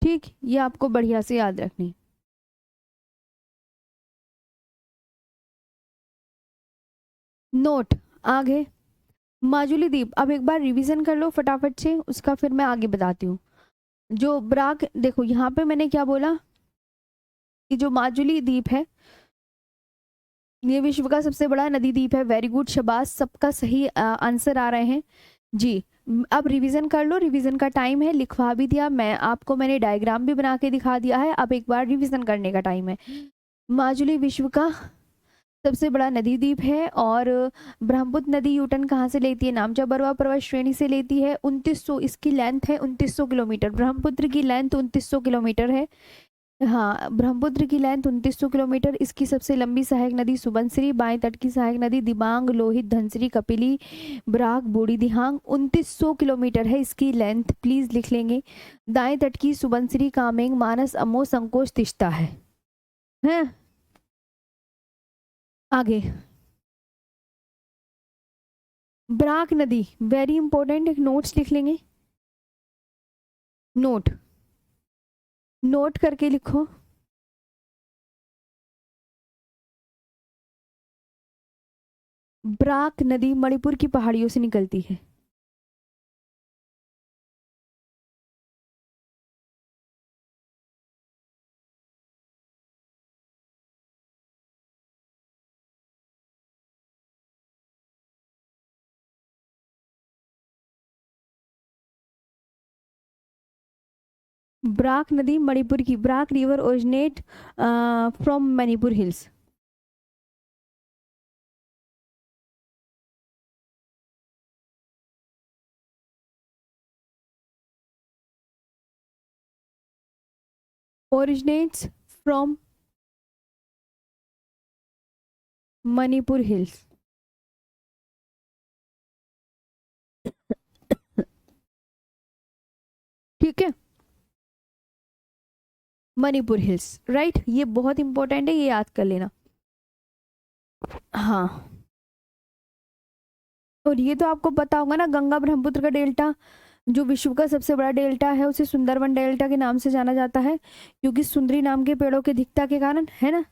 ठीक, ये आपको बढ़िया से याद रखनी। नोट आगे, माजुली द्वीप। अब एक बार रिवीजन कर लो फटाफट से, उसका फिर मैं आगे बताती हूँ। जो ब्राक, देखो यहाँ पे मैंने क्या बोला कि जो माजुली द्वीप है ये विश्व का सबसे बड़ा नदी द्वीप है। वेरी गुड, शाबाश, सबका सही आंसर आ रहे हैं जी। अब रिवीजन कर लो, रिवीजन का टाइम है, लिखवा भी दिया मैं आपको, मैंने डायग्राम भी बना के दिखा दिया है। अब एक बार रिवीजन करने का टाइम है। माजुली विश्व का सबसे बड़ा नदी द्वीप है और ब्रह्मपुत्र नदी यूटर्न कहाँ से लेती है? नामचा बरवा पर्वत श्रेणी से लेती है। 2900 इसकी लेंथ है, 2900 किलोमीटर। ब्रह्मपुत्र की लेंथ 2900 किलोमीटर है। हाँ, ब्रह्मपुत्र की लेंथ 2900 किलोमीटर। इसकी सबसे लंबी सहायक नदी सुबनसिरी, बाएं तट की सहायक नदी दिबांग, लोहित, धनसिरी, कपिली, बराक, बूढ़ी दिहांग। 2900 किलोमीटर है इसकी लेंथ, प्लीज लिख लेंगे। दाएं तट की सुबनसिरी, कामेंग, मानस, अमो, संकोच, तिस्ता है। आगे बराक नदी, वेरी इंपॉर्टेंट, एक नोट्स लिख लेंगे। नोट, नोट करके लिखो। बराक नदी मणिपुर की पहाड़ियों से निकलती है। ब्राक नदी मणिपुर की, Barack river originate from Manipur hills. originates from Manipur hills. ठीक है, मणिपुर हिल्स, राइट, ये बहुत इंपॉर्टेंट है, ये याद कर लेना। हाँ, और ये तो आपको पता होगा ना, गंगा ब्रह्मपुत्र का डेल्टा जो विश्व का सबसे बड़ा डेल्टा है उसे सुंदरवन डेल्टा के नाम से जाना जाता है, क्योंकि सुंदरी नाम के पेड़ों की अधिकता के कारण, है ना।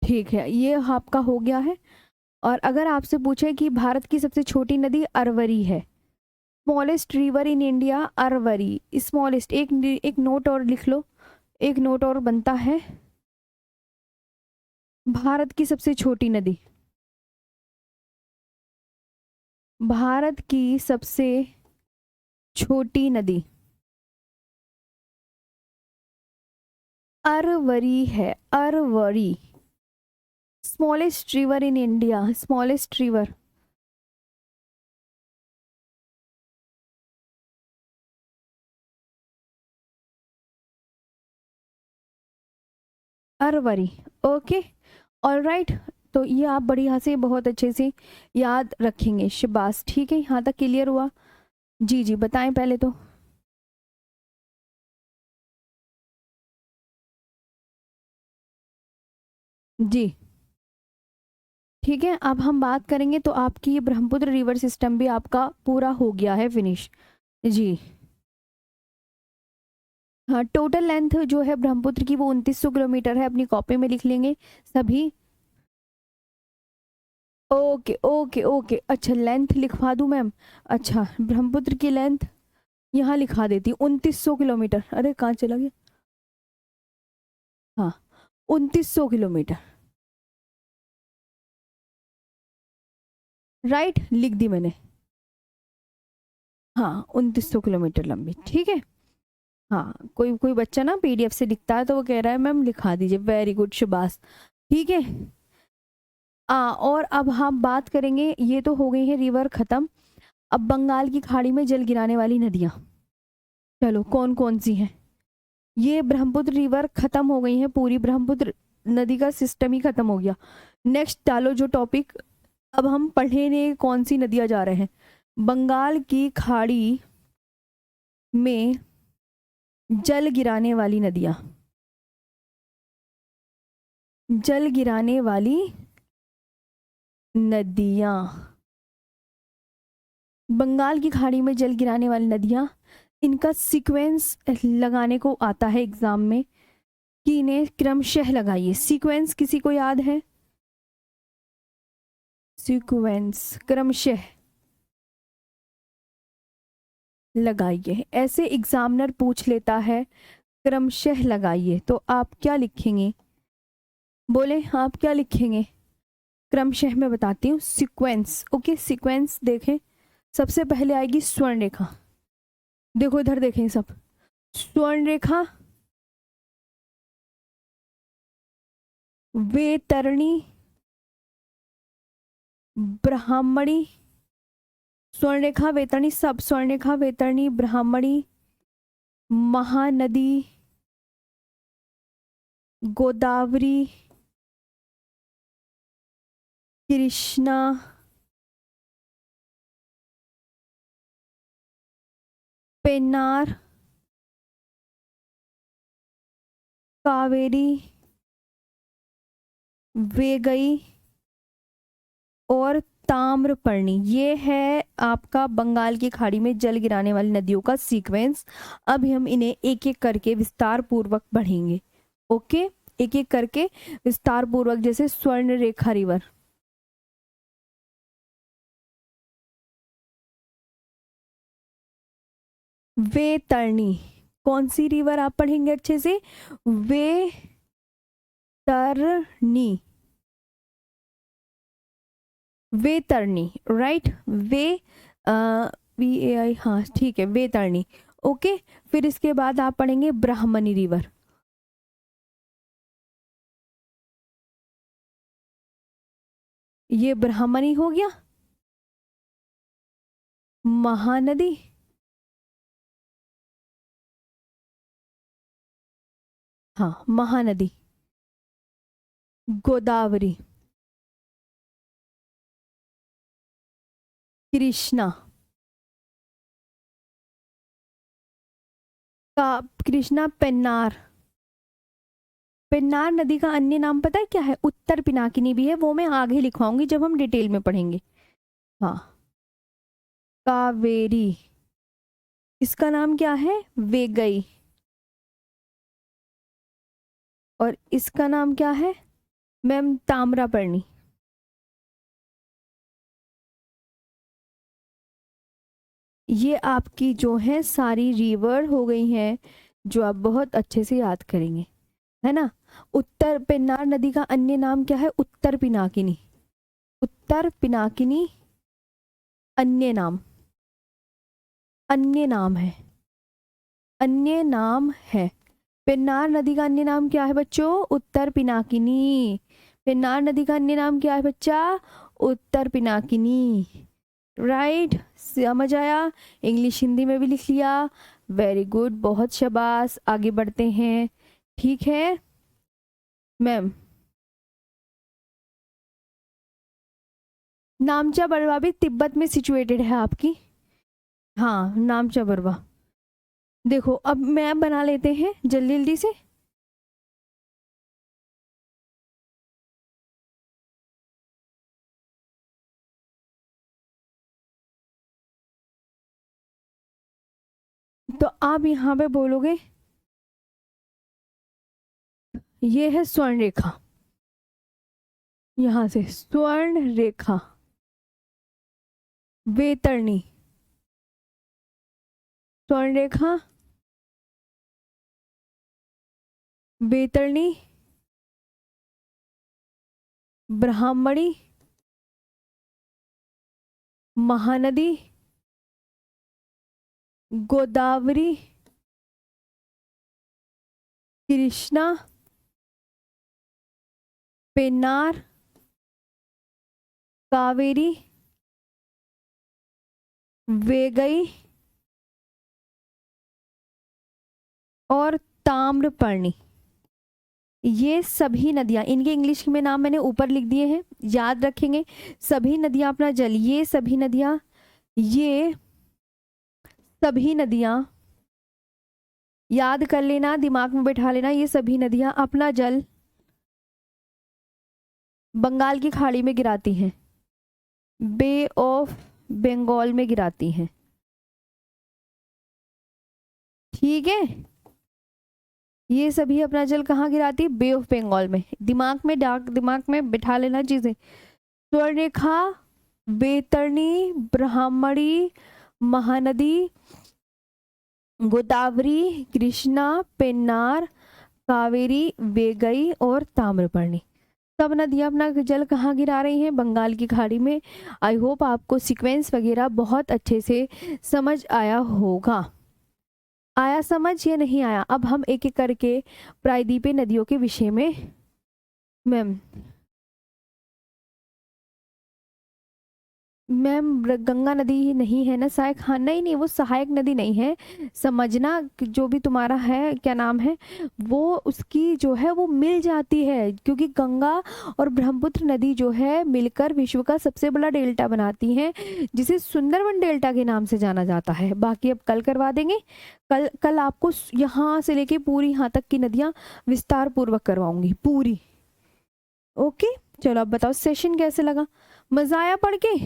ठीक है, ये आपका हो गया है। और अगर आपसे पूछे कि भारत की सबसे छोटी नदी अरवरी है, smallest river in India Arvari, smallest, एक नोट और लिख लो, एक नोट और बनता है। भारत की सबसे छोटी नदी, भारत की सबसे छोटी नदी अरवरी है, Arvari. Smallest river in India, smallest river, Arvari. Okay, alright, तो ये आप बढ़िया से बहुत अच्छे से याद रखेंगे, शाबाश। ठीक है, यहाँ तक क्लियर हुआ? जी जी, बताएं पहले तो। जी ठीक है, अब हम बात करेंगे तो आपकी ये ब्रह्मपुत्र रिवर सिस्टम भी आपका पूरा हो गया है फिनिश। जी हाँ, टोटल लेंथ जो है ब्रह्मपुत्र की वो 2900 किलोमीटर है, अपनी कॉपी में लिख लेंगे सभी। ओके ओके ओके, अच्छा लेंथ लिखवा दूं मैम? अच्छा, ब्रह्मपुत्र की लेंथ यहाँ लिखा देती हूँ, 2900 किलोमीटर। अरे कहाँ चला गया? हाँ, 2900 किलोमीटर, राइट, लिख दी मैंने। हाँ, 2900 किलोमीटर लंबी, ठीक है। हाँ, कोई कोई बच्चा ना पीडीएफ से लिखता है तो वो कह रहा है मैम लिखा दीजिए, वेरी गुड, शाबाश। ठीक है, और अब हम बात करेंगे, ये तो हो गई है रिवर खत्म। अब बंगाल की खाड़ी में जल गिराने वाली नदियां, चलो कौन कौन सी हैं? ये ब्रह्मपुत्र रिवर खत्म हो गई है, पूरी ब्रह्मपुत्र नदी का सिस्टम ही खत्म हो गया। नेक्स्ट डालो जो टॉपिक, अब हम पढ़ने कौन सी नदियां जा रहे हैं। बंगाल की खाड़ी में जल गिराने वाली नदियां, जल गिराने वाली नदियां, बंगाल की खाड़ी में जल गिराने वाली नदियां, इनका सीक्वेंस लगाने को आता है एग्जाम में कि इन्हें क्रमशः लगाइए। सीक्वेंस किसी को याद है? सीक्वेंस क्रमशः लगाइए, ऐसे एग्जामिनर पूछ लेता है क्रमशः लगाइए, तो आप क्या लिखेंगे? बोले आप क्या लिखेंगे? क्रमशः मैं बताती हूँ, सीक्वेंस। ओके, सीक्वेंस देखें, सबसे पहले आएगी स्वर्ण रेखा। देखो इधर देखें सब, स्वर्ण रेखा, वेतरणी, ब्राह्मणी, स्वर्ण रेखा वेतरणी, सब स्वर्ण रेखा वेतरणी ब्राह्मणी, महानदी, गोदावरी, कृष्णा, पेन्नार, कावेरी, वेगई और ताम्रपर्णी। ये है आपका बंगाल की खाड़ी में जल गिराने वाली नदियों का सीक्वेंस। अब हम इन्हें एक एक करके विस्तार पूर्वक पढ़ेंगे। ओके, एक एक करके विस्तार पूर्वक। जैसे स्वर्ण रेखा रिवर, वेतरणी, कौन सी रिवर आप पढ़ेंगे अच्छे से? वेतरणी, वेतरणी, राइट, VAI, हाँ ठीक है, वेतरणी। ओके, फिर इसके बाद आप पढ़ेंगे ब्राह्मणी रिवर, ये ब्राह्मणी हो गया। महानदी, हाँ महानदी, गोदावरी, कृष्णा का, कृष्णा, पेन्नार। पेन्नार नदी का अन्य नाम पता है क्या है? उत्तर पिनाकिनी भी है, वो मैं आगे लिखवाऊंगी जब हम डिटेल में पढ़ेंगे। हाँ, कावेरी, इसका नाम क्या है? वेगई, और इसका नाम क्या है मैम? ताम्रपर्णी। ये आपकी जो है सारी रिवर हो गई हैं, जो आप बहुत अच्छे से याद करेंगे, है ना। उत्तर पेन्नार नदी का अन्य नाम क्या है? उत्तर पिनाकिनी, उत्तर पिनाकिनी अन्य नाम, अन्य नाम है, अन्य नाम है। पेन्नार नदी का अन्य नाम क्या है बच्चों? उत्तर पिनाकिनी। पेन्नार नदी का अन्य नाम क्या है बच्चा? उत्तर पिनाकिनी, राइट। समझ आया? इंग्लिश हिंदी में भी लिख लिया, वेरी गुड, बहुत शाबाश। आगे बढ़ते हैं, ठीक है मैम। नामचा बरवा भी तिब्बत में सिचुएटेड है आपकी, हाँ नामचा बरवा। देखो अब मैप बना लेते हैं जल्दी जल्दी से। तो आप यहाँ पे बोलोगे ये है स्वर्ण रेखा, यहां से स्वर्ण रेखा, वेतरणी, स्वर्ण रेखा, वेतरणी, ब्राह्मणी, महानदी, गोदावरी, कृष्णा, पेन्नार, कावेरी, वेगई और ताम्रपर्णी। ये सभी नदियां, इनके इंग्लिश में नाम मैंने ऊपर लिख दिए हैं, याद रखेंगे। सभी नदियां अपना जल, ये सभी नदियां, ये सभी नदियां याद कर लेना, दिमाग में बैठा लेना, ये सभी नदियां अपना जल बंगाल की खाड़ी में गिराती हैं, बे ऑफ बंगाल में गिराती हैं। ठीक है, ये सभी अपना जल कहाँ गिराती है? बे ऑफ बंगाल में। दिमाग में, डार्क दिमाग में बिठा लेना चीजें। स्वर्णरेखा, बैतरणी, ब्राह्मणी, महानदी, गोदावरी, कृष्णा, पेन्नार, कावेरी, वेगई और ताम्रपर्णी, सब नदियां अपना जल कहाँ गिरा रही हैं? बंगाल की खाड़ी में। आई होप आपको सीक्वेंस वगैरह बहुत अच्छे से समझ आया होगा। आया समझ या नहीं आया? अब हम एक एक करके प्रायद्वीपीय नदियों के विषय में, मैम मैम गंगा नदी ही नहीं है ना सहायक? हाँ, नहीं नहीं, वो सहायक नदी नहीं है, समझना कि जो भी तुम्हारा है, क्या नाम है वो, उसकी जो है वो मिल जाती है, क्योंकि गंगा और ब्रह्मपुत्र नदी जो है मिलकर विश्व का सबसे बड़ा डेल्टा बनाती हैं, जिसे सुंदरवन डेल्टा के नाम से जाना जाता है। बाकी अब कल करवा देंगे। कल कल आपको यहाँ से लेके पूरी यहाँ तक की नदियाँ विस्तार पूर्वक करवाऊंगी पूरी। ओके, चलो अब बताओ सेशन कैसे लगा? मजा आया पढ़ के?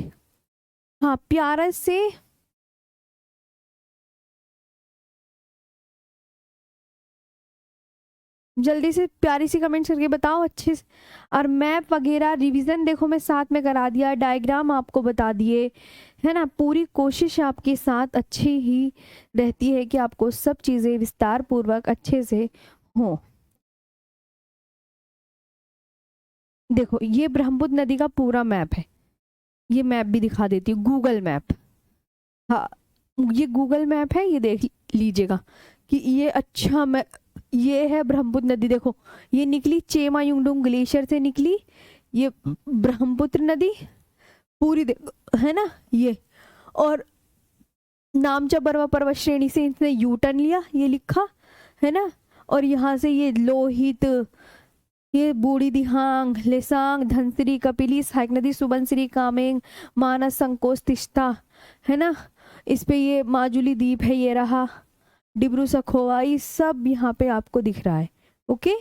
हाँ, प्यारा से जल्दी से प्यारी सी कमेंट्स करके बताओ अच्छे से। और मैप वगैरह रिवीजन देखो मैं साथ में करा दिया, डायग्राम आपको बता दिए, है ना। पूरी कोशिश आपके साथ अच्छी ही रहती है कि आपको सब चीज़ें विस्तार पूर्वक अच्छे से हो। देखो ये ब्रह्मपुत्र नदी का पूरा मैप है, ये मैप भी दिखा देती हूँ, गूगल मैप। हाँ, ये गूगल मैप है, ये देख लीजिएगा कि ये अच्छा मैं, ये है ब्रह्मपुत्र नदी। देखो ये निकली चेमायुंगडुंग ग्लेशियर से निकली ये ब्रह्मपुत्र नदी पूरी, है ना ये। और नामचा बरवा पर्वत श्रेणी से इसने यू टर्न लिया, ये लिखा है ना। और यहाँ से ये लोहित, ये बूढ़ी दिहांग, लेसांग, धनसिरी, कपिली, सहायक नदी, सुबनसिरी, कामेंग, मानस, संकोच, तिस्ता, है ना। इस पे ये माजुली द्वीप है, ये रहा डिब्रू सखोवा, ये सब यहाँ पे आपको दिख रहा है। ओके,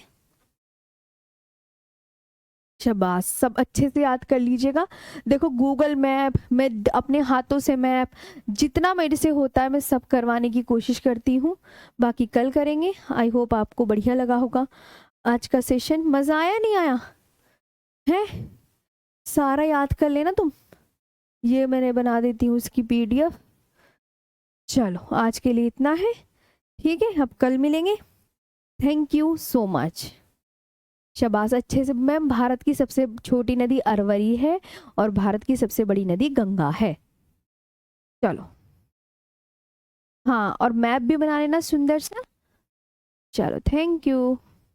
शाबाश, सब अच्छे से याद कर लीजिएगा। देखो गूगल मैप, मैं अपने हाथों से मैप जितना मेरे से होता है मैं सब करवाने की कोशिश करती हूँ। बाकी कल करेंगे। आई होप आपको बढ़िया लगा होगा आज का सेशन। मजा आया नहीं आया है? सारा याद कर लेना तुम, ये मैंने बना देती हूँ उसकी PDF। चलो आज के लिए इतना है, ठीक है, अब कल मिलेंगे। Thank you so much. शाबाश, अच्छे से। मैम भारत की सबसे छोटी नदी अरवरी है और भारत की सबसे बड़ी नदी गंगा है। चलो, हाँ, और मैप भी बना लेना सुंदर सा। चलो, थैंक यू।